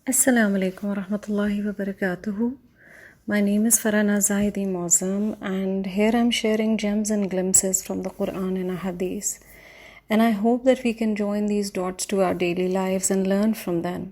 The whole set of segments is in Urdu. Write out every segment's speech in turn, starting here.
Assalamu alaikum wa rahmatullahi wa barakatuhu. My name is Farana Zahidi Mozam, and here I'm sharing gems and glimpses from the Quran and Ahadith. And I hope that we can join these dots to our daily lives and learn from them.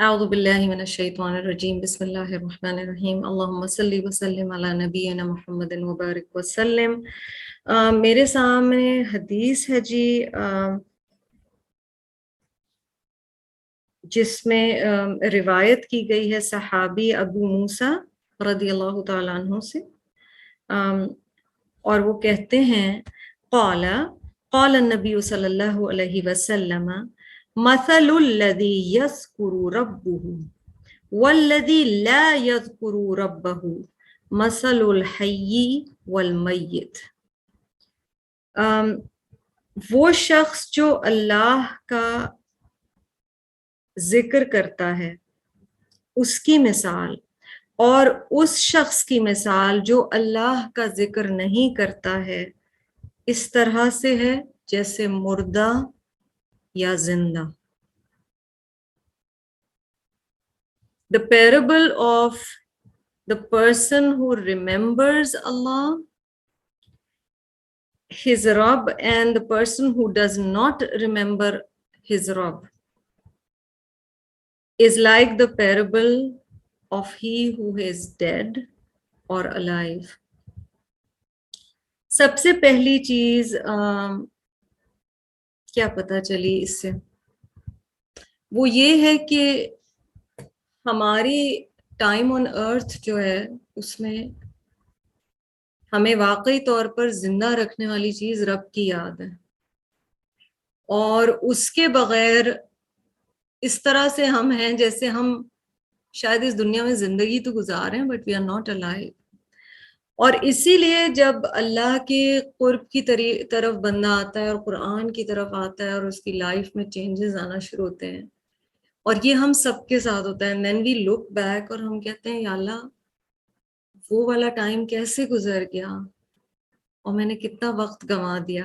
أعوذ بالله من الشيطان الرجيم بسم الله الرحمن الرحيم اللهم صل وسلم على نبينا محمد وبارك وسلم. میرے سامنے حدیث ہے جی جس میں روایت کی گئی ہے صحابی ابو موسیٰ رضی اللہ تعالیٰ عنہ سے، اور وہ کہتے ہیں قال النبی صلی اللہ علیہ وسلم مثل الذی یذکر ربہ والذی لا یذکر ربہ مثل الحی والمیت. وہ شخص جو اللہ کا ذکر کرتا ہے اس کی مثال اور اس شخص کی مثال جو اللہ کا ذکر نہیں کرتا ہے اس طرح سے ہے جیسے مردہ یا زندہ. The parable of the person who remembers Allah, his Rabb, and the person who does not remember his Rabb is like the parable of he who is dead or alive. سب سے پہلی چیز کیا پتہ چلی اس سے، وہ یہ ہے کہ ہماری ٹائم آن ارتھ جو ہے اس میں ہمیں واقعی طور پر زندہ رکھنے والی چیز رب کی یاد ہے، اور اس کے بغیر اس طرح سے ہم ہیں جیسے ہم شاید اس دنیا میں زندگی تو گزار رہے ہیں but we are not alive. اور اسی لیے جب اللہ کے قرب کی طرف بندہ آتا ہے اور قرآن کی طرف آتا ہے اور اس کی لائف میں چینجز آنا شروع ہوتے ہیں، اور یہ ہم سب کے ساتھ ہوتا ہے، then we look back اور ہم کہتے ہیں یا اللہ وہ والا ٹائم کیسے گزر گیا اور میں نے کتنا وقت گنوا دیا.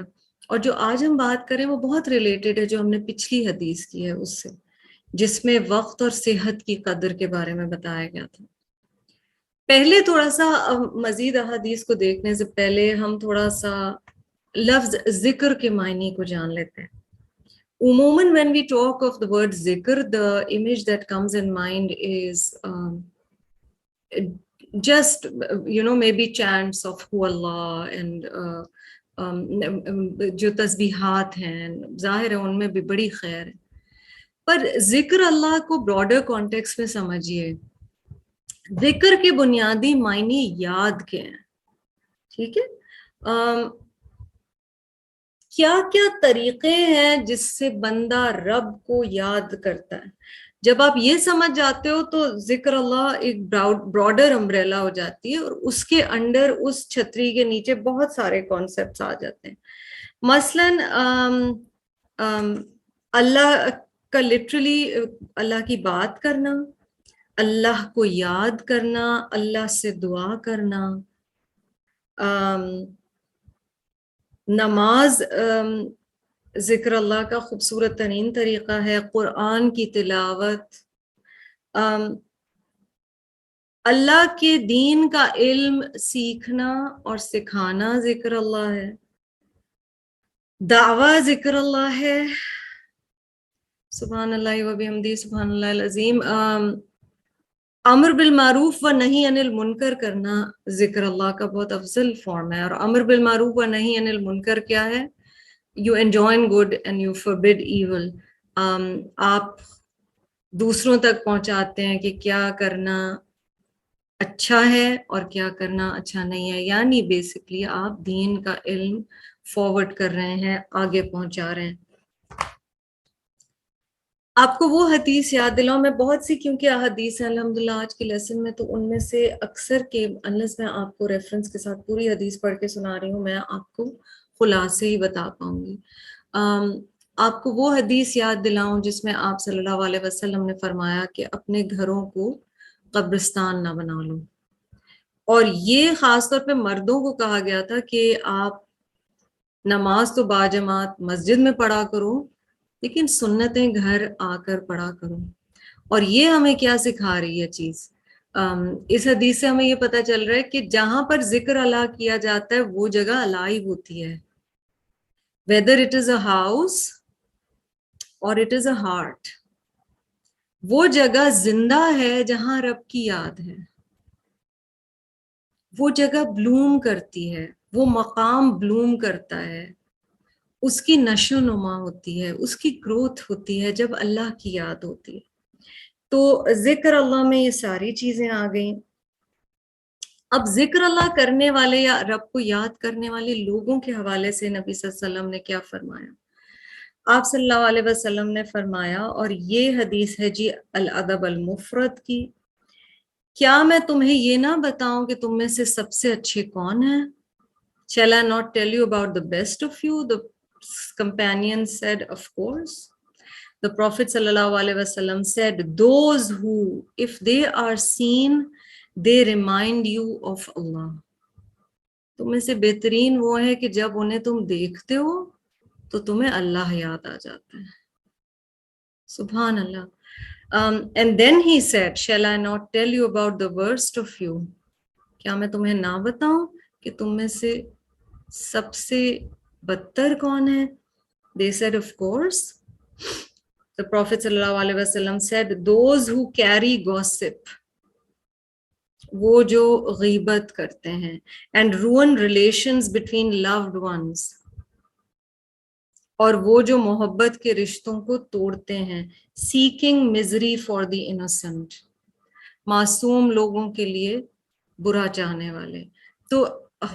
اور جو آج ہم بات کریں وہ بہت ریلیٹڈ ہے جو ہم نے پچھلی حدیث کی ہے اس سے، جس میں وقت اور صحت کی قدر کے بارے میں بتایا گیا تھا. پہلے تھوڑا سا مزید احادیث کو دیکھنے سے پہلے ہم تھوڑا سا لفظ ذکر کے معنی کو جان لیتے ہیں. عموماً when we talk of the word ذکر, the image that comes in mind is just maybe chants of who Allah and جو تسبیحات ہیں ظاہر ہے ان میں بھی بڑی خیر ہے، پر ذکر اللہ کو براڈر کانٹیکس میں سمجھیے. ذکر کے بنیادی معنی یاد کے ہیں، ٹھیک ہے. کیا کیا طریقے ہیں جس سے بندہ رب کو یاد کرتا ہے؟ جب آپ یہ سمجھ جاتے ہو تو ذکر اللہ ایک براڈر امبریلا ہو جاتی ہے، اور اس کے انڈر اس چھتری کے نیچے بہت سارے کانسیپٹس آ جاتے ہیں. مثلاً اللہ کا لٹرلی اللہ کی بات کرنا، اللہ کو یاد کرنا، اللہ سے دعا کرنا، نماز ذکر اللہ کا خوبصورت ترین طریقہ ہے، قرآن کی تلاوت، اللہ کے دین کا علم سیکھنا اور سکھانا ذکر اللہ ہے، دعویٰ ذکر اللہ ہے، سبحان اللہ و بحمدہ سبحان اللہ العظیم. امر بالمعروف و نہی عن المنکر کرنا ذکر اللہ کا بہت افضل فارم ہے. اور امر بالمعروف و نہی عن المنکر کیا ہے؟ You enjoin good and you forbid evil. آپ دوسروں تک پہنچاتے ہیں کہ کیا کرنا اچھا ہے اور کیا کرنا اچھا نہیں ہے، یعنی بیسکلی آپ دین کا علم فارورڈ کر رہے ہیں، آگے پہنچا رہے ہیں. آپ کو وہ حدیث یاد دلاؤں، میں بہت سی کیونکہ احادیث ہیں الحمدللہ آج کے لیسن میں، تو ان میں سے اکثر کے انلیس میں آپ کو ریفرنس کے ساتھ پوری حدیث پڑھ کے سنا رہی ہوں، میں آپ کو خلاصے ہی بتا پاؤں گی. آپ کو وہ حدیث یاد دلاؤں جس میں آپ صلی اللہ علیہ وسلم نے فرمایا کہ اپنے گھروں کو قبرستان نہ بنا لو، اور یہ خاص طور پہ مردوں کو کہا گیا تھا کہ آپ نماز تو باجماعت مسجد میں پڑھا کرو، لیکن سنتیں گھر آ کر پڑھا کرو۔ اور یہ ہمیں کیا سکھا رہی ہے چیز، اس حدیث سے ہمیں یہ پتہ چل رہا ہے کہ جہاں پر ذکر اللہ کیا جاتا ہے وہ جگہ الائیو ہوتی ہے، whether it is a house or it is a heart، وہ جگہ زندہ ہے جہاں رب کی یاد ہے، وہ جگہ بلوم کرتی ہے، وہ مقام بلوم کرتا ہے، اس کی نشو و نما ہوتی ہے، اس کی گروتھ ہوتی ہے جب اللہ کی یاد ہوتی ہے۔ تو ذکر اللہ میں یہ ساری چیزیں آ گئیں۔ اب ذکر اللہ کرنے والے یا رب کو یاد کرنے والے لوگوں کے حوالے سے نبی صلی اللہ علیہ وسلم نے کیا فرمایا؟ آپ صلی اللہ علیہ وسلم نے فرمایا، اور یہ حدیث ہے جی الادب المفرد کی، کیا میں تمہیں یہ نہ بتاؤں کہ تم میں سے سب سے اچھے کون ہیں؟ Shall I not tell you about the best of you? The companion said, of course. The Prophet sallallahu alaihi wasallam said, those who, if they are seen, they remind you of Allah. تم میں سے بہترین وہ ہے کہ جب انہیں تم دیکھتے ہو تو تمہیں اللہ یاد آ جاتا ہے۔ سبحان اللہ۔ And then he said, shall I not tell you about the worst of you? کیا میں تمہیں نہ بتاؤں کہ تم میں سے سب سے بدتر کون ہے؟ They said, of course. The Prophet sallallahu alaihi wasallam said, those who carry gossip، وہ جو غیبت کرتے ہیں، and ruin relations between loved ones، اور وہ جو محبت کے رشتوں کو توڑتے ہیں، seeking misery for the innocent، معصوم لوگوں کے لیے برا چاہنے والے۔ تو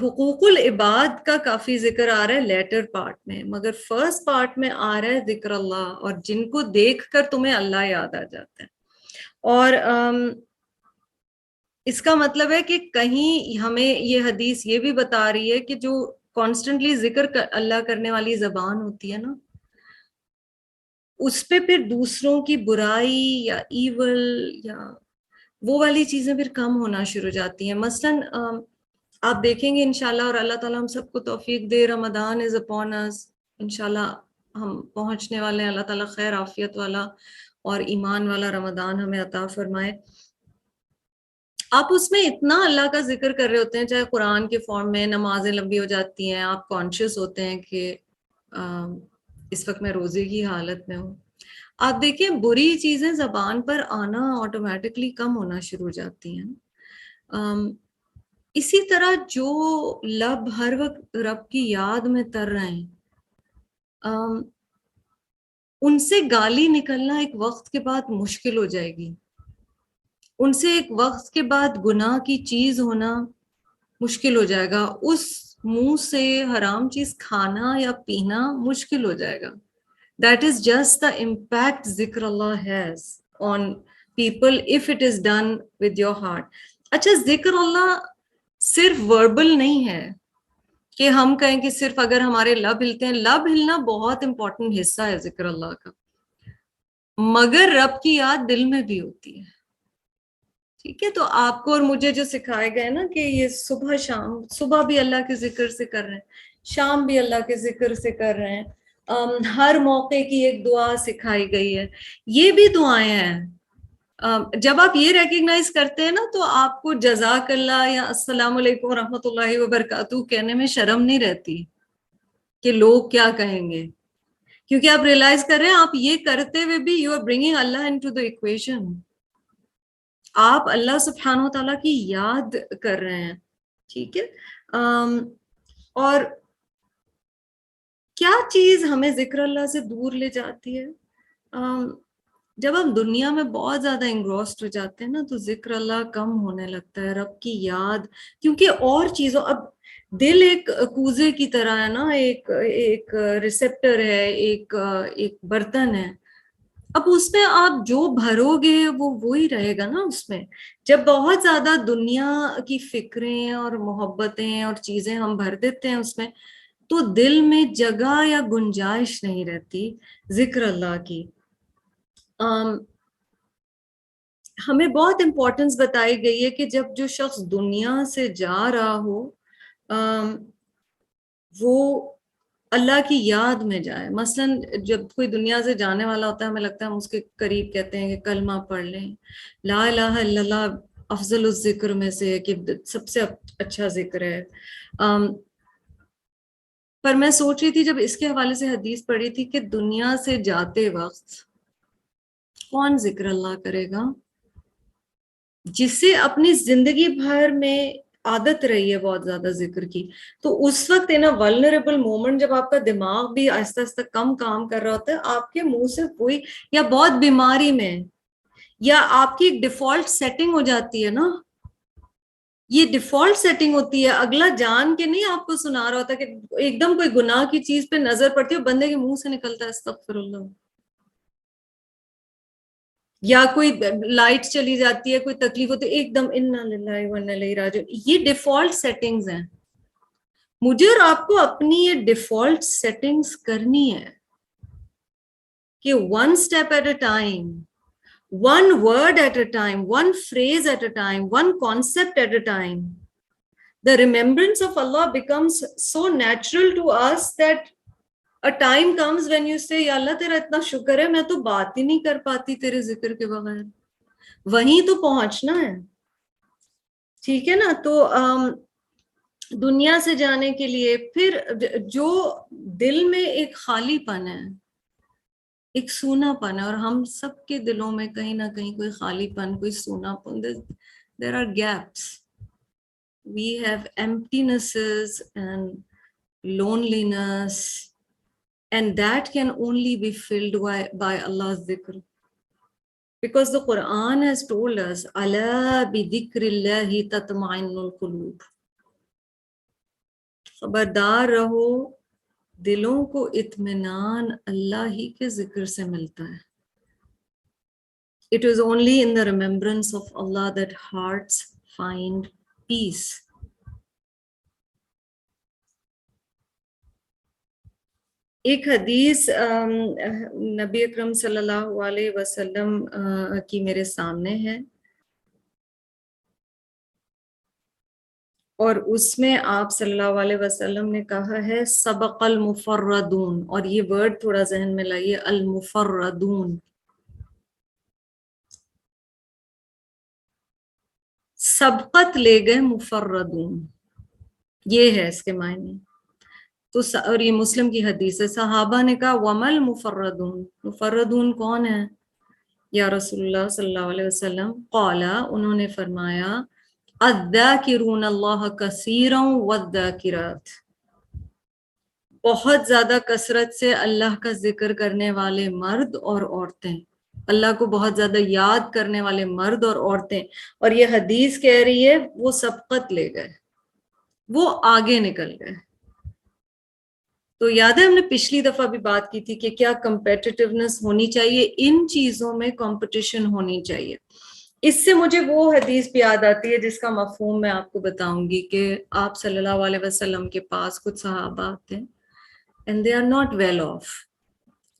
حقوق العباد کا کافی ذکر آ رہا ہے لیٹر پارٹ میں، مگر فرسٹ پارٹ میں آ رہا ہے ذکر اللہ، اور جن کو دیکھ کر تمہیں اللہ یاد آ جاتا ہے۔ اور اس کا مطلب ہے کہ کہیں ہمیں یہ حدیث یہ بھی بتا رہی ہے کہ جو کانسٹنٹلی ذکر اللہ کرنے والی زبان ہوتی ہے نا، اس پہ پھر دوسروں کی برائی یا ایول یا وہ والی چیزیں پھر کم ہونا شروع ہو جاتی ہیں۔ مثلاً آپ دیکھیں گے انشاءاللہ، اور اللہ تعالیٰ ہم سب کو توفیق دے، رمضان از اپون اس، انشاءاللہ ہم پہنچنے والے ہیں، اللہ تعالیٰ خیر عافیت والا اور ایمان والا رمضان ہمیں عطا فرمائے۔ آپ اس میں اتنا اللہ کا ذکر کر رہے ہوتے ہیں، چاہے قرآن کے فارم میں، نمازیں لمبی ہو جاتی ہیں، آپ کانشیس ہوتے ہیں کہ اس وقت میں روزے کی حالت میں ہوں۔ آپ دیکھیں بری چیزیں زبان پر آنا آٹومیٹکلی کم ہونا شروع ہو جاتی ہیں۔ اسی طرح جو لب ہر وقت رب کی یاد میں تر رہے ہیں، ان سے گالی نکلنا ایک وقت کے بعد مشکل ہو جائے گی، ان سے ایک وقت کے بعد گناہ کی چیز ہونا مشکل ہو جائے گا، اس منہ سے حرام چیز کھانا یا پینا مشکل ہو جائے گا۔ That is just the impact ذکر اللہ has on people if it is done with your heart۔ اچھا، ذکر اللہ صرف وربل نہیں ہے کہ ہم کہیں کہ صرف اگر ہمارے لب ہلتے ہیں، لب ہلنا بہت امپورٹنٹ حصہ ہے ذکر اللہ کا، مگر رب کی یاد دل میں بھی ہوتی ہے۔ ٹھیک ہے، تو آپ کو اور مجھے جو سکھائے گئے نا کہ یہ صبح شام، صبح بھی اللہ کے ذکر سے کر رہے ہیں، شام بھی اللہ کے ذکر سے کر رہے ہیں، ہر موقع کی ایک دعا سکھائی گئی ہے، یہ بھی دعائیں ہیں۔ جب آپ یہ ریکگنائز کرتے ہیں نا تو آپ کو جزاک اللہ یا السلام علیکم ورحمۃ اللہ وبرکاتہ کہنے میں شرم نہیں رہتی کہ لوگ کیا کہیں گے، کیونکہ آپ ریئلائز کر رہے ہیں آپ یہ کرتے ہوئے بھی you are bringing Allah into the equation, آپ اللہ سبحانہ و تعالیٰ کی یاد کر رہے ہیں۔ ٹھیک ہے، اور کیا چیز ہمیں ذکر اللہ سے دور لے جاتی ہے؟ جب ہم دنیا میں بہت زیادہ انگروسڈ ہو جاتے ہیں نا تو ذکر اللہ کم ہونے لگتا ہے، رب کی یاد، کیونکہ اور چیزوں، اب دل ایک کوزے کی طرح ہے نا، ایک ریسیپٹر ہے، ایک برتن ہے، اب اس میں آپ جو بھرو گے وہ وہی رہے گا نا۔ اس میں جب بہت زیادہ دنیا کی فکریں اور محبتیں اور چیزیں ہم بھر دیتے ہیں اس میں، تو دل میں جگہ یا گنجائش نہیں رہتی ذکر اللہ کی۔ ہمیں بہت امپورٹنس بتائی گئی ہے کہ جب جو شخص دنیا سے جا رہا ہو وہ اللہ کی یاد میں جائے. مثلاً جب کوئی دنیا سے جانے والا ہوتا ہے ہمیں لگتا ہے ہم اس کے قریب کہتے ہیں کہ کلمہ پڑھ لیں. لا الہ الا اللہ افضل الذکر میں سے ہے کہ سب سے اچھا ذکر ہے. پر میں سوچ رہی تھی جب اس کے حوالے سے حدیث پڑھی تھی کہ دنیا سے جاتے وقت کون ذکر اللہ کرے گا جسے اپنی زندگی بھر میں عادت رہی ہے بہت زیادہ ذکر کی. تو اس وقت ان ولنریبل مومنٹ جب آپ کا دماغ بھی آہستہ آہستہ کم کام کر رہا ہوتا ہے, آپ کے منہ سے کوئی, یا بہت بیماری میں, یا آپ کی ایک ڈیفالٹ سیٹنگ ہو جاتی ہے نا, یہ ڈیفالٹ سیٹنگ ہوتی ہے, اگلا جان کے نہیں آپ کو سنا رہا ہوتا کہ ایک دم کوئی گناہ کی چیز پہ نظر پڑتی ہے بندے کے منہ سے نکلتا ہے استغفر اللہ, یا کوئی لائٹ چلی جاتی ہے, کوئی تکلیف ہوتی ہے, ایک دم انا للہ و انا الیہ راجعون. یہ ڈیفالٹ سیٹنگز ہیں. مجھے اور آپ کو اپنی یہ ڈیفالٹ سیٹنگز کرنی ہے کہ one step at a time, one word at a time, one phrase at a time, one concept at a time. The remembrance of Allah becomes so natural to us that a time comes when you say, یا اللہ تیرا اتنا شکر ہے میں تو بات ہی نہیں کر پاتی تیرے ذکر کے بغیر. وہیں تو پہنچنا ہے, ٹھیک ہے نا. تو دنیا سے جانے کے لیے پھر جو دل میں ایک خالی پن ہے, ایک سونا پن ہے, اور ہم سب کے دلوں میں کہیں نہ کہیں کوئی خالی پن, کوئی سونا پن, there are gaps. We have emptinesses and loneliness, and that can only be filled by Allah's dhikr. Because the Quran has told us, Ala bi dhikrillahi tatma'innul qulub. خبردار رہو, دلوں کو اطمینان اللہ ہی کے ذکر سے ملتا ہے. It is only in the remembrance of Allah that hearts find peace. ایک حدیث نبی اکرم صلی اللہ علیہ وسلم کی میرے سامنے ہے, اور اس میں آپ صلی اللہ علیہ وسلم نے کہا ہے سبق المفردون, اور یہ ورڈ تھوڑا ذہن میں لائیے, المفردون. سبقت لے گئے مفردون, یہ ہے اس کے معنی. تو اور یہ مسلم کی حدیث ہے. صحابہ نے کہا ومل مفردون, مفردون کون ہے یا رسول اللہ صلی اللہ علیہ وسلم؟ قال, انہوں نے فرمایا الذاکرون اللہ کثیرا والذاکرات, بہت زیادہ کثرت سے اللہ کا ذکر کرنے والے مرد اور عورتیں, اللہ کو بہت زیادہ یاد کرنے والے مرد اور عورتیں. اور یہ حدیث کہہ رہی ہے وہ سبقت لے گئے, وہ آگے نکل گئے. تو یاد ہے ہم نے پچھلی دفعہ بھی بات کی تھی کہ کیا کمپیٹیٹیونس ہونی چاہیے, ان چیزوں میں کمپٹیشن ہونی چاہیے. اس سے مجھے وہ حدیث بھی یاد آتی ہے جس کا مفہوم میں آپ کو بتاؤں گی, کہ آپ صلی اللہ علیہ وسلم کے پاس کچھ صحابہ آتے ہیں and they are not well off,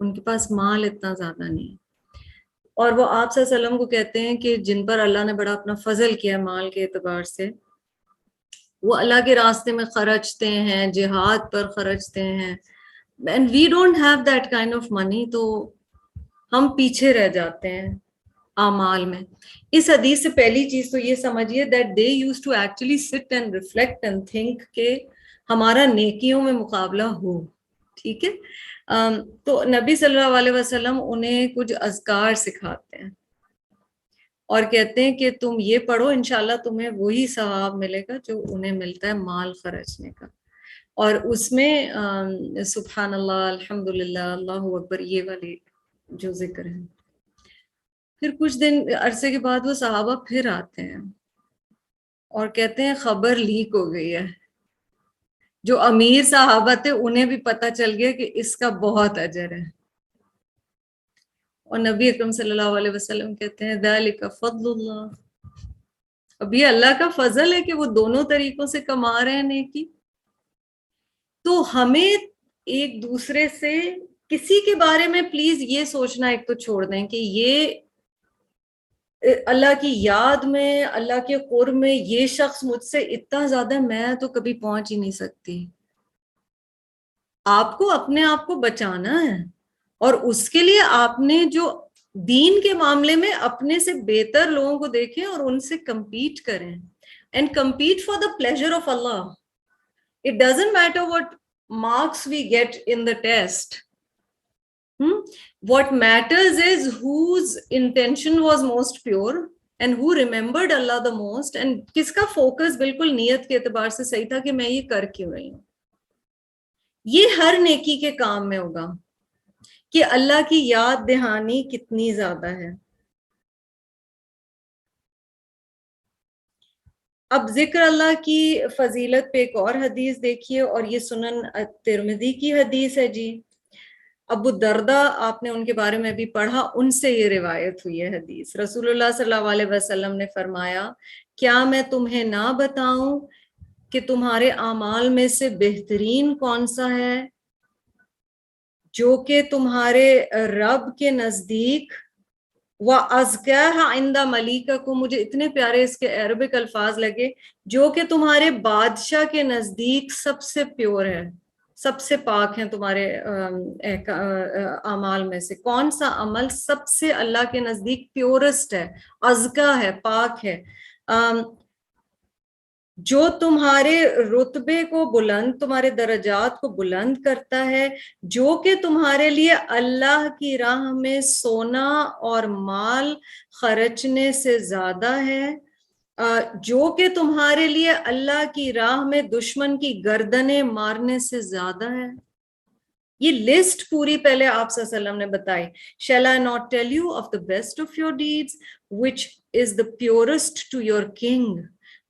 ان کے پاس مال اتنا زیادہ نہیں, اور وہ آپ صلی اللہ علیہ وسلم کو کہتے ہیں کہ جن پر اللہ نے بڑا اپنا فضل کیا مال کے اعتبار سے, وہ اللہ کے راستے میں خرچتے ہیں, جہاد پر خرچتے ہیں, and we don't have that kind of money, تو ہم پیچھے رہ جاتے ہیں اعمال میں. اس حدیث سے پہلی چیز تو یہ سمجھیے that they used to actually sit and reflect and think کہ ہمارا نیکیوں میں مقابلہ ہو, ٹھیک ہے. تو نبی صلی اللہ علیہ وسلم انہیں کچھ اذکار سکھاتے ہیں اور کہتے ہیں کہ تم یہ پڑھو, انشاءاللہ تمہیں وہی ثواب ملے گا جو انہیں ملتا ہے مال خرچنے کا. اور اس میں سبحان اللہ, الحمدللہ, اللہ اکبر, یہ والے جو ذکر ہیں. پھر کچھ دن عرصے کے بعد وہ صحابہ پھر آتے ہیں اور کہتے ہیں خبر لیک ہو گئی ہے. جو امیر صحابہ تھے انہیں بھی پتہ چل گیا کہ اس کا بہت اجر ہے. اور نبی اکرم صلی اللہ علیہ وسلم کہتے ہیں ذالک فضل اللہ, اب یہ اللہ کا فضل ہے کہ وہ دونوں طریقوں سے کما رہے ہیں نیکی. تو ہمیں ایک دوسرے سے کسی کے بارے میں پلیز یہ سوچنا ایک تو چھوڑ دیں کہ یہ اللہ کی یاد میں, اللہ کے قرب میں یہ شخص مجھ سے اتنا زیادہ, میں تو کبھی پہنچ ہی نہیں سکتی. آپ کو اپنے آپ کو بچانا ہے، اور اس کے لیے آپ نے جو دین کے معاملے میں اپنے سے بہتر لوگوں کو دیکھیں اور ان سے کمپیٹ کریں، and compete for the pleasure of Allah. It doesn't matter what marks we get in the test. What matters is whose intention was most pure and who remembered Allah the most, and کس کا فوکس بالکل نیت کے اعتبار سے صحیح تھا کہ میں یہ کر کیوں رہی ہوں. یہ ہر نیکی کے کام میں ہوگا کہ اللہ کی یاد دہانی کتنی زیادہ ہے. اب ذکر اللہ کی فضیلت پہ ایک اور حدیث دیکھیے، اور یہ سنن ترمذی کی حدیث ہے جی. ابو الدرداء، آپ نے ان کے بارے میں بھی پڑھا، ان سے یہ روایت ہوئی ہے حدیث. رسول اللہ صلی اللہ علیہ وسلم نے فرمایا، کیا میں تمہیں نہ بتاؤں کہ تمہارے اعمال میں سے بہترین کون سا ہے، جو کہ تمہارے رب کے نزدیک وَأَزْكَاهَا عِنْدَ مَلِيكَكُمْ، مجھے اتنے پیارے اس کے عربک الفاظ لگے، جو کہ تمہارے بادشاہ کے نزدیک سب سے پیور ہے، سب سے پاک ہیں تمہارے اعمال میں سے. کون سا عمل سب سے اللہ کے نزدیک پیورسٹ ہے، ازکا ہے، پاک ہے؟ جو تمہارے رتبے کو بلند، تمہارے درجات کو بلند کرتا ہے، جو کہ تمہارے لیے اللہ کی راہ میں سونا اور مال خرچنے سے زیادہ ہے، جو کہ تمہارے لیے اللہ کی راہ میں دشمن کی گردنیں مارنے سے زیادہ ہے. یہ لسٹ پوری پہلے آپ صلی اللہ علیہ وسلم نے بتائی. Shall I not tell you of the best of your deeds, which is the purest to your king,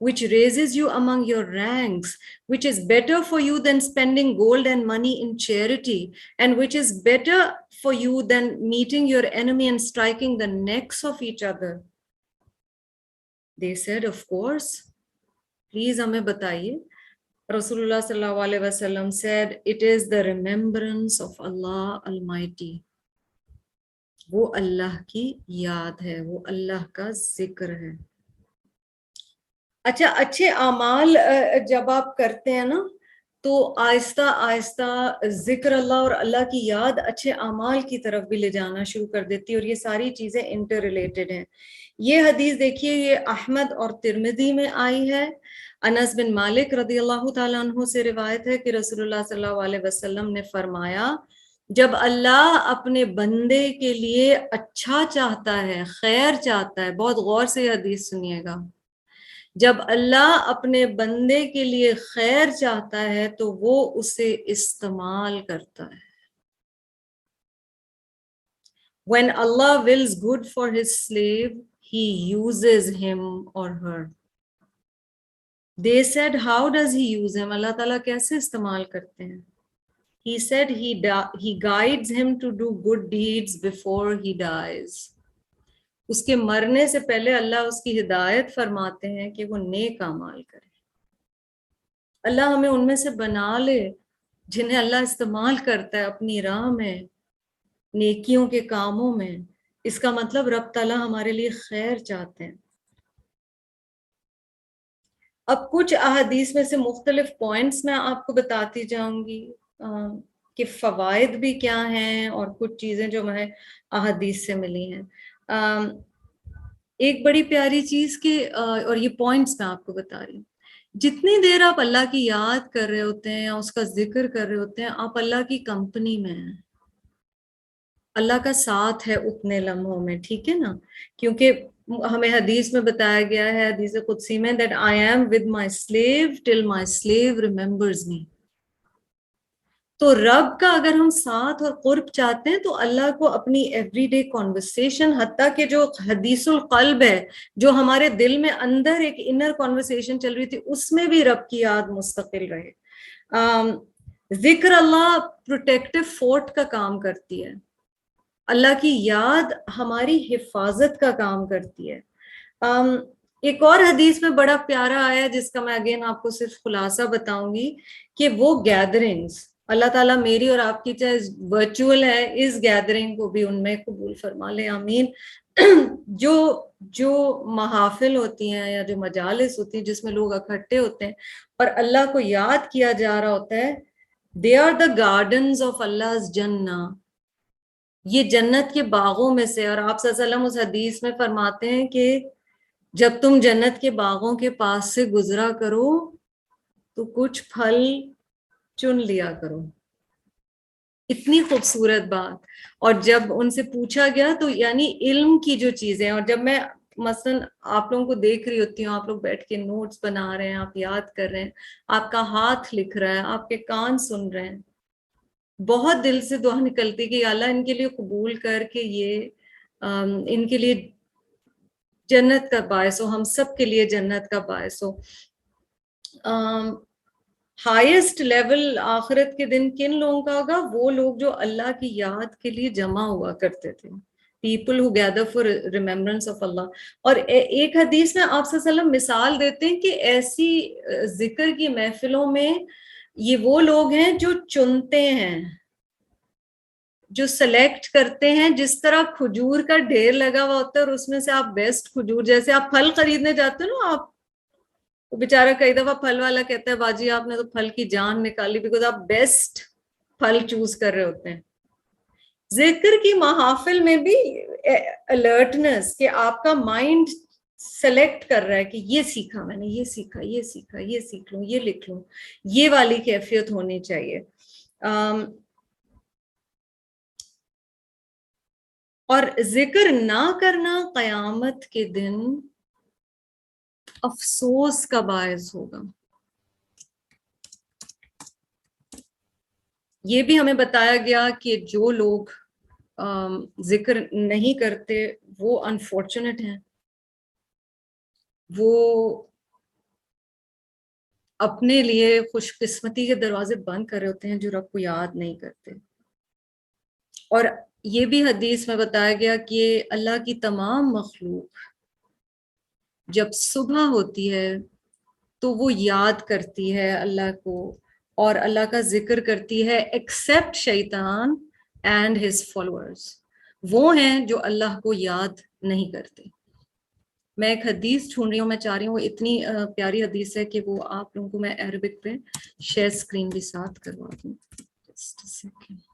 which raises you among your ranks, which is better for you than spending gold and money in charity, and which is better for you than meeting your enemy and striking the necks of each other? They said, of course. Please ہمیں بتائیے. رسول اللہ صلی اللہ علیہ وسلم said, it is the remembrance of Allah Almighty. وہ اللہ کی یاد ہے، وہ اللہ کا ذکر ہے. اچھا، اچھے اعمال جب آپ کرتے ہیں نا تو آہستہ آہستہ ذکر اللہ اور اللہ کی یاد اچھے اعمال کی طرف بھی لے جانا شروع کر دیتی ہے، اور یہ ساری چیزیں انٹر ریلیٹڈ ہیں. یہ حدیث دیکھیے، یہ احمد اور ترمذی میں آئی ہے. انس بن مالک رضی اللہ تعالیٰ عنہ سے روایت ہے کہ رسول اللہ صلی اللہ علیہ وسلم نے فرمایا، جب اللہ اپنے بندے کے لیے اچھا چاہتا ہے، خیر چاہتا ہے، بہت غور سے یہ حدیث سنیے گا، جب اللہ اپنے بندے کے لیے خیر چاہتا ہے تو وہ اسے استعمال کرتا ہے. When Allah wills good for his slave, he uses him or her. They said, how does he use him? اللہ تعالیٰ کیسے استعمال کرتے ہیں؟ He said, he guides him to do good deeds before he dies. اس کے مرنے سے پہلے اللہ اس کی ہدایت فرماتے ہیں کہ وہ نیک اعمال کرے. اللہ ہمیں ان میں سے بنا لے جنہیں اللہ استعمال کرتا ہے اپنی راہ میں، نیکیوں کے کاموں میں. اس کا مطلب رب تعالیٰ ہمارے لیے خیر چاہتے ہیں. اب کچھ احادیث میں سے مختلف پوائنٹس میں آپ کو بتاتی جاؤں گی کہ فوائد بھی کیا ہیں، اور کچھ چیزیں جو ہمیں احادیث سے ملی ہیں. ایک بڑی پیاری چیز کہ اور یہ پوائنٹس میں آپ کو بتا رہی ہوں، جتنی دیر آپ اللہ کی یاد کر رہے ہوتے ہیں، اس کا ذکر کر رہے ہوتے ہیں، آپ اللہ کی کمپنی میں ہیں، اللہ کا ساتھ ہے اتنے لمحوں میں. ٹھیک ہے نا؟ کیونکہ ہمیں حدیث میں بتایا گیا ہے، حدیث قدسی میں، that I am with my slave till my slave remembers me. تو رب کا اگر ہم ساتھ اور قرب چاہتے ہیں تو اللہ کو اپنی ایوری ڈے کانورسیشن، حتیٰ کہ جو حدیث القلب ہے، جو ہمارے دل میں اندر ایک انر کانورسیشن چل رہی تھی، اس میں بھی رب کی یاد مستقل رہے. ذکر اللہ پروٹیکٹیو فورٹ کا کام کرتی ہے. اللہ کی یاد ہماری حفاظت کا کام کرتی ہے. ایک اور حدیث میں بڑا پیارا آیا جس کا میں اگین آپ کو صرف خلاصہ بتاؤں گی کہ وہ گیدرنگز، اللہ تعالیٰ میری اور آپ کی چاہے ورچوئل ہے، اس گیدرنگ کو بھی ان میں قبول فرما لے، آمین. جو محافل ہوتی ہیں یا جو مجالس ہوتی ہیں جس میں لوگ اکٹھے ہوتے ہیں اور اللہ کو یاد کیا جا رہا ہوتا ہے، They are the gardens of Allah's Jannah. یہ جنت کے باغوں میں سے. اور آپ صلی اللہ علیہ وسلم اس حدیث میں فرماتے ہیں کہ جب تم جنت کے باغوں کے پاس سے گزرا کرو تو کچھ پھل چن لیا کرو. اتنی خوبصورت بات. اور جب ان سے پوچھا گیا تو یعنی علم کی جو چیزیں, اور جب میں مثلا آپ لوگوں کو دیکھ رہی ہوتی ہوں, آپ لوگ بیٹھ کے نوٹس بنا رہے ہیں, آپ یاد کر رہے ہیں, آپ کا ہاتھ لکھ رہا ہے, آپ کے کان سن رہے ہیں, بہت دل سے دعا نکلتی کہ یا اللہ ان کے لیے قبول کر کے یہ ان کے لیے جنت کا باعث ہو, ہم سب کے لیے جنت کا باعث ہو. ہائیسٹ لیول آخرت کے دن کن لوگوں کا ہوگا؟ وہ لوگ جو اللہ کی یاد کے لیے جمع ہوا کرتے تھے. People who gather for remembrance of Allah. اور ایک حدیث میں آپ صلی اللہ علیہ وسلم مثال دیتے ہیں کہ ایسی ذکر کی محفلوں میں یہ وہ لوگ ہیں جو چنتے ہیں, جو سلیکٹ کرتے ہیں, جس طرح کھجور کا ڈھیر لگا ہوا ہوتا ہے اور اس میں سے آپ بیسٹ کھجور, جیسے آپ پھل خریدنے جاتے ہو نا, آپ وہ بیچارہ کئی دفعہ پھل والا کہتا ہے باجی آپ نے تو پھل کی جان نکالی, بیکاز آپ بیسٹ پھل چوز کر رہے ہوتے ہیں. ذکر کی محافل میں بھی الرٹنس کہ آپ کا مائنڈ سلیکٹ کر رہا ہے کہ یہ سیکھا میں نے, یہ سیکھا, یہ سیکھا, یہ سیکھ لوں, یہ لکھ لوں, یہ والی کیفیت ہونی چاہیے. اور ذکر نہ کرنا قیامت کے دن افسوس کا باعث ہوگا. یہ بھی ہمیں بتایا گیا کہ جو لوگ ذکر نہیں کرتے وہ انفارچونیٹ ہیں, وہ اپنے لیے خوش قسمتی کے دروازے بند کر رہے ہوتے ہیں جو رب کو یاد نہیں کرتے. اور یہ بھی حدیث میں بتایا گیا کہ اللہ کی تمام مخلوق جب صبح ہوتی ہے تو وہ یاد کرتی ہے اللہ کو اور اللہ کا ذکر کرتی ہے, ایکسپٹ شیطان اینڈ ہز فالوورز. وہ ہیں جو اللہ کو یاد نہیں کرتے. میں ایک حدیث ڈھونڈ رہی ہوں, میں چاہ رہی ہوں, وہ اتنی پیاری حدیث ہے کہ وہ آپ لوگوں کو میں عربک پہ شیئر اسکرین بھی ساتھ کروا دوں. Just a second.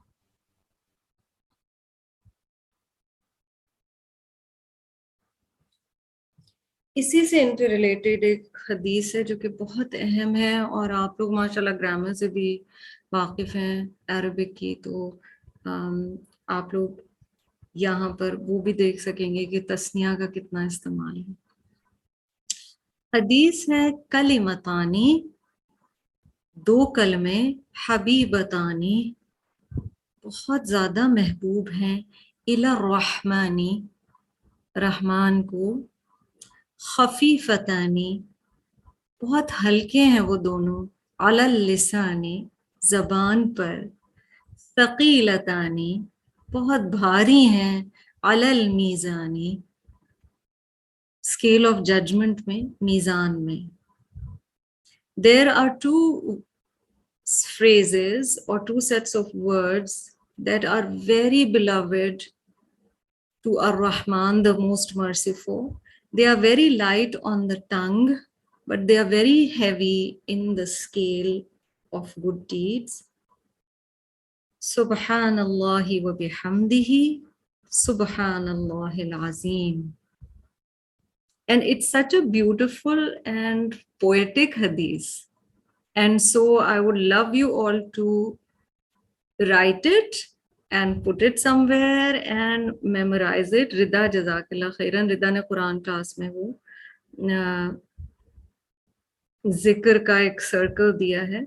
اسی سے انٹر ریلیٹڈ ایک حدیث ہے جو کہ بہت اہم ہے, اور آپ لوگ ماشاءاللہ گرامر سے بھی واقف ہیں عربک کی, تو آپ لوگ یہاں پر وہ بھی دیکھ سکیں گے کہ تثنیہ کا کتنا استعمال ہے. حدیث ہے کلمتانی, دو کلمے, حبیبتانی, بہت زیادہ محبوب ہیں, الی الرحمانی, رحمان کو, خفیفتانی, بہت ہلکے ہیں وہ دونوں, علی اللسانی, زبان پر, ثقیلتانی, بہت بھاری ہیں, علی المیزانی, اسکیل آف ججمنٹ میں, میزان میں. There are two phrases or two sets of words that are very beloved to Ar-Rahman, the most merciful. They are very light on the tongue, but they are very heavy in the scale of good deeds. Subhanallahi wa bihamdihi, Subhanallahil Azim. And it's such a beautiful and poetic hadith. And so I would love you all to write it and put it somewhere and memorize it. Rida, jazakallah khairan. Rida نے قرآن کلاس میں وہ ذکر کا ایک سرکل دیا ہے,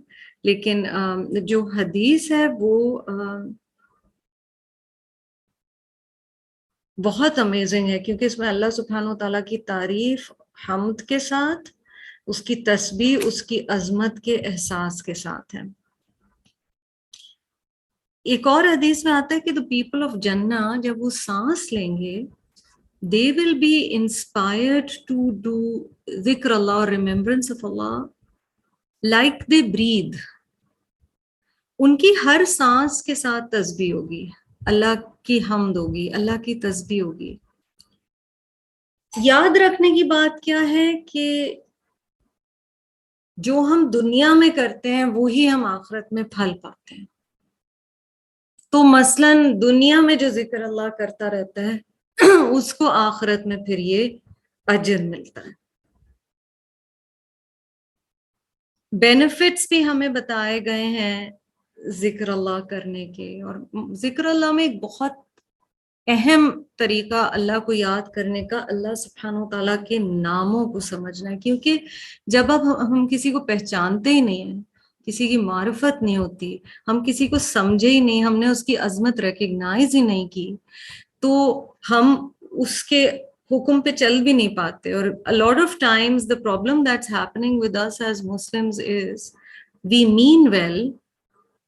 لیکن جو حدیث ہے وہ بہت امیزنگ ہے, کیونکہ اس میں اللہ سبحانہ وتعالیٰ کی تعریف حمد کے ساتھ, اس کی تسبیح, اس کی عظمت کے احساس کے ساتھ ہے. ایک اور حدیث میں آتا ہے کہ the people of جنہ جب وہ سانس لیں گے they will be inspired to do ذکر اللہ, remembrance of Allah like they breathe. ان کی ہر سانس کے ساتھ تسبیح ہوگی, اللہ کی حمد ہوگی, اللہ کی تسبیح ہوگی. یاد رکھنے کی بات کیا ہے کہ جو ہم دنیا میں کرتے ہیں وہی ہم آخرت میں پھل پاتے ہیں. تو مثلاً دنیا میں جو ذکر اللہ کرتا رہتا ہے اس کو آخرت میں پھر یہ اجر ملتا ہے. بینیفٹس بھی ہمیں بتائے گئے ہیں ذکر اللہ کرنے کے, اور ذکر اللہ میں ایک بہت اہم طریقہ اللہ کو یاد کرنے کا اللہ سبحانہ و تعالیٰ کے ناموں کو سمجھنا ہے. کیونکہ جب اب ہم کسی کو پہچانتے ہی نہیں ہیں, کسی کی معرفت نہیں ہوتی, ہم کسی کو سمجھے ہی نہیں, ہم نے اس کی عظمت ریکگنائز ہی نہیں کی, تو ہم اس کے حکم پہ چل بھی نہیں پاتے. اور a lot of times the problem that's happening with us as Muslims is we mean well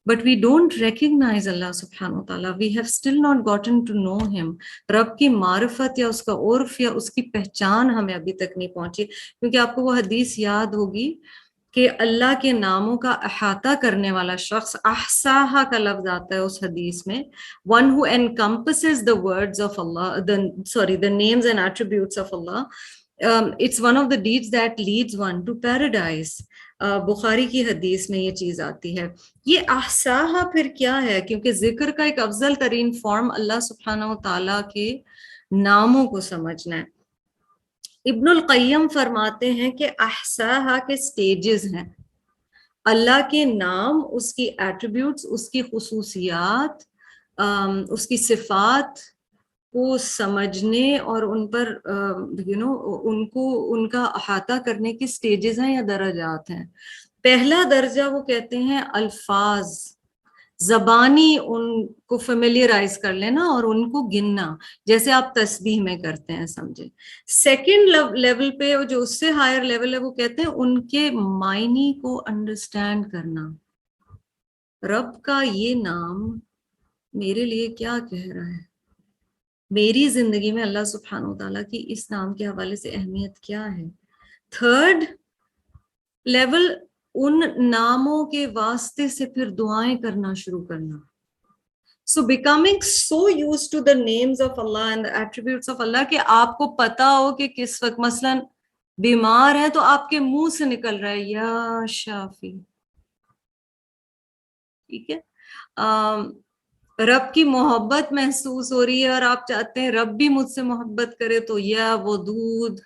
but we don't recognize Allah subhanahu wa ta'ala. We have still not gotten to know him. رب کی معرفت یا اس کا عرف یا اس کی پہچان ہمیں ابھی تک نہیں پہنچی. کیونکہ آپ کو وہ حدیث یاد ہوگی کہ اللہ کے ناموں کا احاطہ کرنے والا شخص, احصاہا کا لفظ آتا ہے اس حدیث میں, one who encompasses the words of Allah, the names and attributes of Allah, it's one of the deeds that leads one to paradise. بخاری کی حدیث میں یہ چیز آتی ہے. یہ احصاہا پھر کیا ہے؟ کیونکہ ذکر کا ایک افضل ترین فارم اللہ سبحانہ و تعالیٰ کے ناموں کو سمجھنا ہے. ابن القیم فرماتے ہیں کہ احصاہا کے سٹیجز ہیں. اللہ کے نام, اس کی ایٹریبیوٹس, اس کی خصوصیات, اس کی صفات کو سمجھنے اور ان پر ان کا احاطہ کرنے کے سٹیجز ہیں یا درجات ہیں. پہلا درجہ وہ کہتے ہیں الفاظ, زبانی ان کو فیملیرائز کر لینا اور ان کو گننا, جیسے آپ تسبیح میں کرتے ہیں, سمجھے. سیکنڈ لیول پہ جو اس سے ہائر لیول ہے وہ کہتے ہیں ان کے معنی کو انڈرسٹینڈ کرنا. رب کا یہ نام میرے لیے کیا کہہ رہا ہے, میری زندگی میں اللہ سبحانہ و تعالیٰ کی اس نام کے حوالے سے اہمیت کیا ہے. تھرڈ لیول, ان ناموں کے واسطے سے پھر دعائیں کرنا شروع کرنا. So becoming so used to the names of Allah and the attributes of Allah کہ آپ کو پتا ہو کہ کس وقت مثلاً بیمار ہے تو آپ کے منہ سے نکل رہا ہے یا شافی, ٹھیک ہے. رب کی محبت محسوس ہو رہی ہے اور آپ چاہتے ہیں رب بھی مجھ سے محبت کرے تو یا ودود.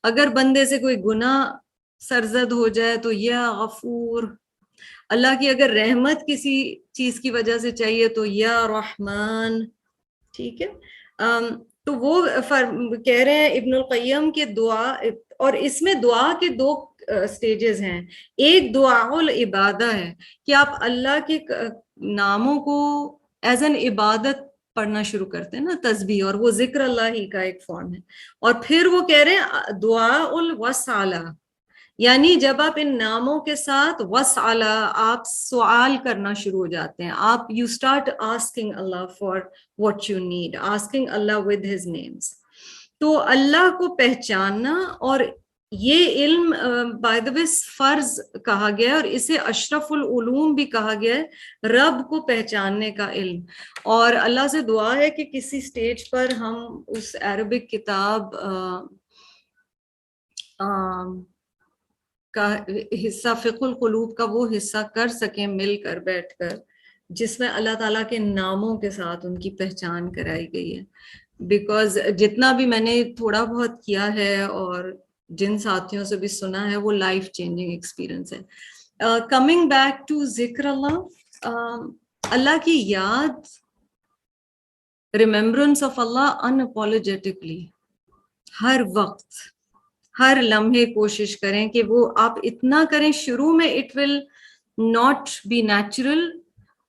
اگر بندے سے کوئی گناہ سرزد ہو جائے تو یا غفور. اللہ کی اگر رحمت کسی چیز کی وجہ سے چاہیے تو یا رحمان, ٹھیک ہے. تو وہ کہہ رہے ہیں ابن القیم کے دعا, اور اس میں دعا کے دو سٹیجز ہیں. ایک دعا العبادہ ہے کہ آپ اللہ کے ناموں کو ایز این عبادت پڑھنا شروع کرتے ہیں نا, تسبیح, اور وہ ذکر اللہ ہی کا ایک فارم ہے. اور پھر وہ کہہ رہے ہیں دعا الوسالہ, یعنی جب آپ ان ناموں کے ساتھ وسالہ, آپ سوال کرنا شروع ہو جاتے ہیں, آپ you start asking Allah for what you need, asking Allah with his names. تو اللہ کو پہچاننا, اور یہ علم بائی دا وے فرض کہا گیا ہے اور اسے اشرف العلوم بھی کہا گیا ہے, رب کو پہچاننے کا علم. اور اللہ سے دعا ہے کہ کسی سٹیج پر ہم اس عربک کتاب کا حصہ, فقہ القلوب کا وہ حصہ کر سکیں مل کر بیٹھ کر, جس میں اللہ تعالیٰ کے ناموں کے ساتھ ان کی پہچان کرائی گئی ہے. بیکاز جتنا بھی میں نے تھوڑا بہت کیا ہے اور جن ساتھیوں سے بھی سنا ہے وہ لائف چینجنگ ایکسپیرئنس ہے. کمنگ بیک ٹو ذکر اللہ, اللہ کی یاد, ریممبرنس آف اللہ انپولوجیٹکلی, ہر وقت ہر لمحے کوشش کریں کہ وہ آپ اتنا کریں. شروع میں it will not be natural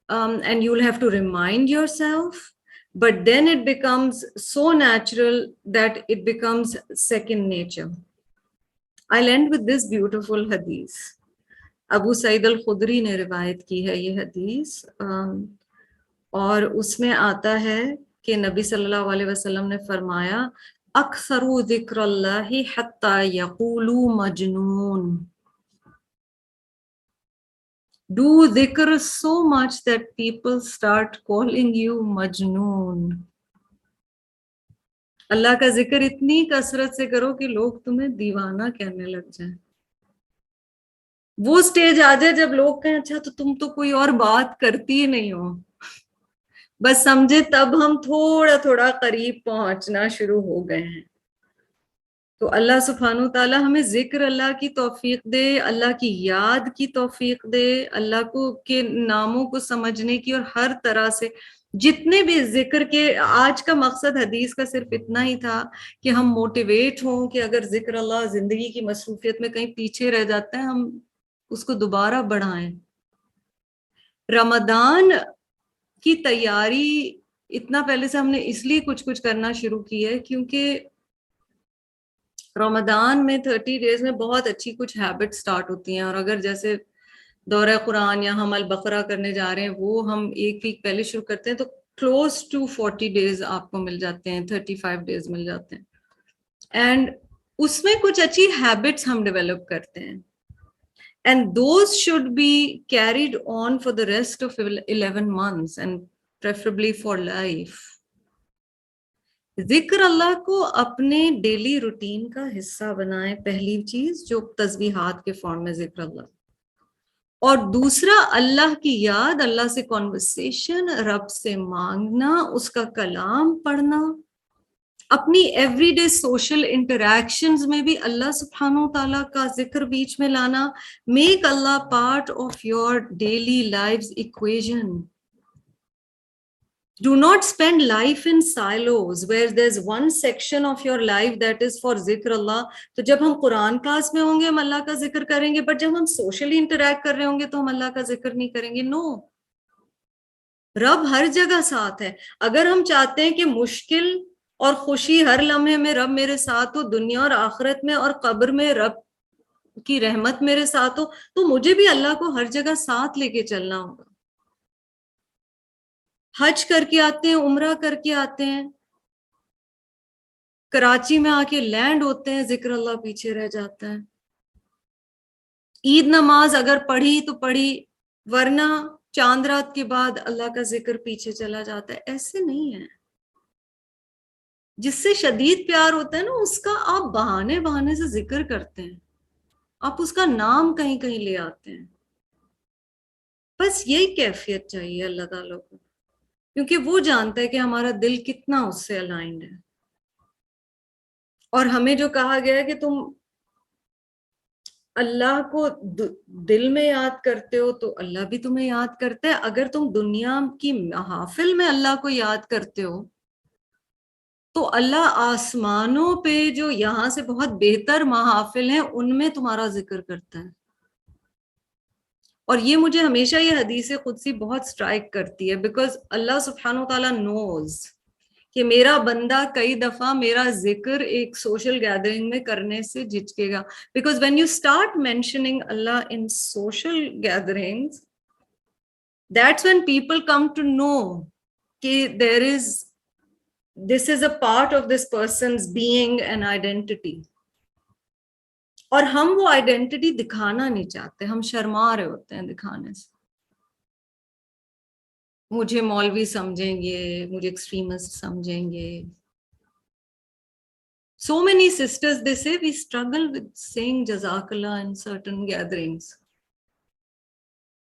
and you will have to remind yourself, but then it becomes so natural that it becomes second nature. I'll end with this beautiful hadith. ابو سعید الخدری نے روایت کی ہے یہ حدیث, اور اس میں آتا ہے کہ نبی صلی اللہ علیہ وسلم نے فرمایا اکثر ذکر اللہ حتی یقولوا مجنون. Do dhikr so much that people start calling you majnoon. اللہ کا ذکر اتنی کثرت سے کرو کہ لوگ تمہیں دیوانہ کہنے لگ جائیں. وہ سٹیج آ جائے جب لوگ کہیں اچھا تو تم تو کوئی اور بات کرتی ہی نہیں ہو، بس سمجھے تب ہم تھوڑا تھوڑا قریب پہنچنا شروع ہو گئے ہیں. تو اللہ سبحانہ تعالی ہمیں ذکر اللہ کی توفیق دے، اللہ کی یاد کی توفیق دے، اللہ کو کے ناموں کو سمجھنے کی، اور ہر طرح سے جتنے بھی ذکر کے. آج کا مقصد حدیث کا صرف اتنا ہی تھا کہ ہم موٹیویٹ ہوں کہ اگر ذکر اللہ زندگی کی مصروفیت میں کہیں پیچھے رہ جاتا ہے ہم اس کو دوبارہ بڑھائیں. رمضان کی تیاری اتنا پہلے سے ہم نے اس لیے کچھ کرنا شروع کی ہے کیونکہ رمضان میں 30 ڈیز میں بہت اچھی کچھ ہیبٹ سٹارٹ ہوتی ہیں، اور اگر جیسے دورہ قرآن یا ہم البقرہ کرنے جا رہے ہیں وہ ہم ایک ویک پہلے شروع کرتے ہیں تو کلوز ٹو 40 ڈیز آپ کو مل جاتے ہیں، 35 ڈیز مل جاتے ہیں، اینڈ اس میں کچھ اچھی ہیبٹس ہم ڈیولپ کرتے ہیں، and those should be carried on for the rest of 11 months and preferably for life. ذکر اللہ کو اپنے ڈیلی روٹین کا حصہ بنائیں، پہلی چیز جو تسبیحات کے فارم میں ذکر اللہ، اور دوسرا اللہ کی یاد، اللہ سے کانورسیشن، رب سے مانگنا، اس کا کلام پڑھنا، اپنی ایوری ڈے سوشل انٹریکشنز میں بھی اللہ سبحانہ تعالیٰ کا ذکر بیچ میں لانا. Make Allah part of your daily life equation. Do not spend life in silos where there's one section of your life that is for ذکر اللہ. تو جب ہم قرآن کلاس میں ہوں گے ہم اللہ کا ذکر کریں گے، بٹ جب ہم سوشلی انٹریکٹ کر رہے ہوں گے تو ہم اللہ کا ذکر نہیں کریں گے. نو، رب ہر جگہ ساتھ ہے. اگر ہم چاہتے ہیں کہ مشکل اور خوشی ہر لمحے میں رب میرے ساتھ ہو، دنیا اور آخرت میں اور قبر میں رب کی رحمت میرے ساتھ ہو، تو مجھے بھی اللہ کو ہر جگہ ساتھ لے کے چلنا ہوگا. حج کر کے آتے ہیں، عمرہ کر کے آتے ہیں، کراچی میں آ کے لینڈ ہوتے ہیں، ذکر اللہ پیچھے رہ جاتا ہے. عید نماز اگر پڑھی تو پڑھی، ورنہ چاند رات کے بعد اللہ کا ذکر پیچھے چلا جاتا ہے. ایسے نہیں ہے. جس سے شدید پیار ہوتا ہے نا اس کا آپ بہانے بہانے سے ذکر کرتے ہیں، آپ اس کا نام کہیں کہیں لے آتے ہیں. بس یہی کیفیت چاہیے اللہ تعالیٰ کو، کیونکہ وہ جانتا ہے کہ ہمارا دل کتنا اس سے الائنڈ ہے. اور ہمیں جو کہا گیا ہے کہ تم اللہ کو دل میں یاد کرتے ہو تو اللہ بھی تمہیں یاد کرتا ہے. اگر تم دنیا کی محافل میں اللہ کو یاد کرتے ہو تو اللہ آسمانوں پہ جو یہاں سے بہت بہتر محافل ہیں ان میں تمہارا ذکر کرتا ہے. اور یہ مجھے ہمیشہ یہ حدیث قدسی بہت سٹرائک کرتی ہے، بیکاز اللہ سبحانہ وتعالیٰ نوز کہ میرا بندہ کئی دفعہ میرا ذکر ایک سوشل گیدرنگ میں کرنے سے جھجکے گا. Because when you start mentioning Allah in social gatherings, that's when people come to know کہ this is a part of this person's being and identity. اور ہم وہ آئیڈینٹی دکھانا نہیں چاہتے، ہم شرما رہے ہوتے ہیں دکھانے سے. مجھے مولوی سمجھیں گے، مجھے ایکسٹریمسٹ سمجھیں گے. So many sisters, they say we struggle with saying Jazakallah in certain gatherings.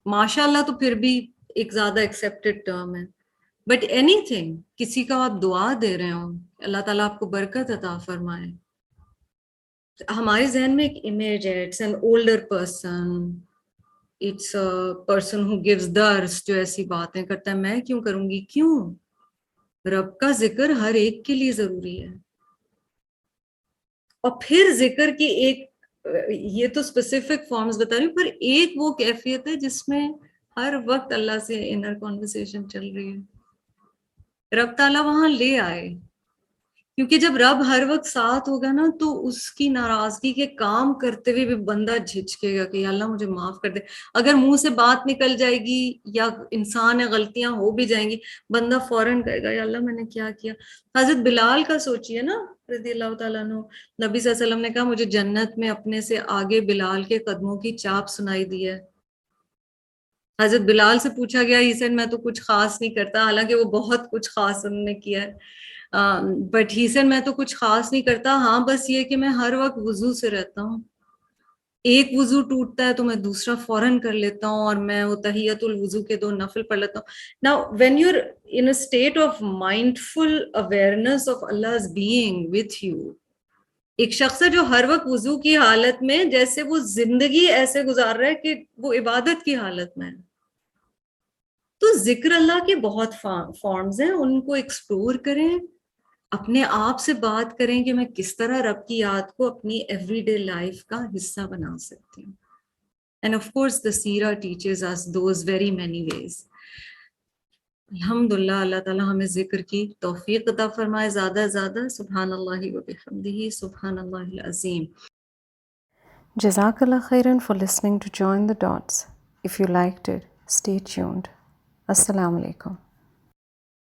MashaAllah تو پھر بھی ایک زیادہ accepted term ہے. But anything, کسی کا آپ دعا دے رہے ہوں، اللہ تعالیٰ آپ کو برکت عطا فرمائے. ہمارے ذہن میں ایک امیج ہے، it's an older person, it's a person who gives درس، جو ایسی باتیں کرتا ہے. میں کیوں کروں گی؟ کیوں؟ رب کا ذکر ہر ایک کے لیے ضروری ہے. اور پھر ذکر کی ایک، یہ تو اسپیسیفک فارمز بتا رہی ہوں، پر ایک وہ کیفیت ہے جس میں ہر وقت اللہ سے انر کانورسیشن چل رہی ہے. رب تعالیٰ وہاں لے آئے، کیونکہ جب رب ہر وقت ساتھ ہوگا نا تو اس کی ناراضگی کے کام کرتے ہوئے بھی بندہ جھجکے گا کہ یا اللہ مجھے معاف کر دے. اگر منہ سے بات نکل جائے گی یا انسان غلطیاں ہو بھی جائیں گی، بندہ فوراً کہے گا یا اللہ میں نے کیا کیا. حضرت بلال کا سوچئے نا رضی اللہ تعالیٰ عنہ، نبی صلی اللہ علیہ وسلم نے کہا مجھے جنت میں اپنے سے آگے بلال کے قدموں کی چاپ سنائی دی ہے. حضرت بلال سے پوچھا گیا، ہی سیڈ میں تو کچھ خاص نہیں کرتا، حالانکہ وہ بہت کچھ خاص انہوں نے کیا ہے. بٹ ہی سیڈ میں تو کچھ خاص نہیں کرتا، ہاں بس یہ کہ میں ہر وقت وضو سے رہتا ہوں. ایک وضو ٹوٹتا ہے تو میں دوسرا فوراً کر لیتا ہوں اور میں وہ تحیت الوضو کے 2 نفل پڑھ لیتا ہوں. Now when you're in a state of mindful awareness of Allah's being with you, ایک شخص ہے جو ہر وقت وضو کی حالت میں جیسے وہ زندگی ایسے گزار رہا ہے کہ وہ عبادت کی حالت میں ہے. تو ذکر اللہ کے بہت فارمز ہیں, ان کو ایکسپلور کریں, اپنے آپ سے بات کریں کہ میں کس طرح رب کی یاد کو اپنی ایوری ڈے لائف کا حصہ بنا سکتی ہوں. And of course the سیرہ teaches us those very many ways. الحمدللہ, اللہ تعالیٰ ہمیں ذکر کی توفیق عطا فرمائے زیادہ سے زیادہ. سبحان اللہ و بحمدہ, سبحان اللہ العظیم. Jazakallah khairan for listening to Join the Dots. If you liked it, stay tuned. Assalamu alaikum.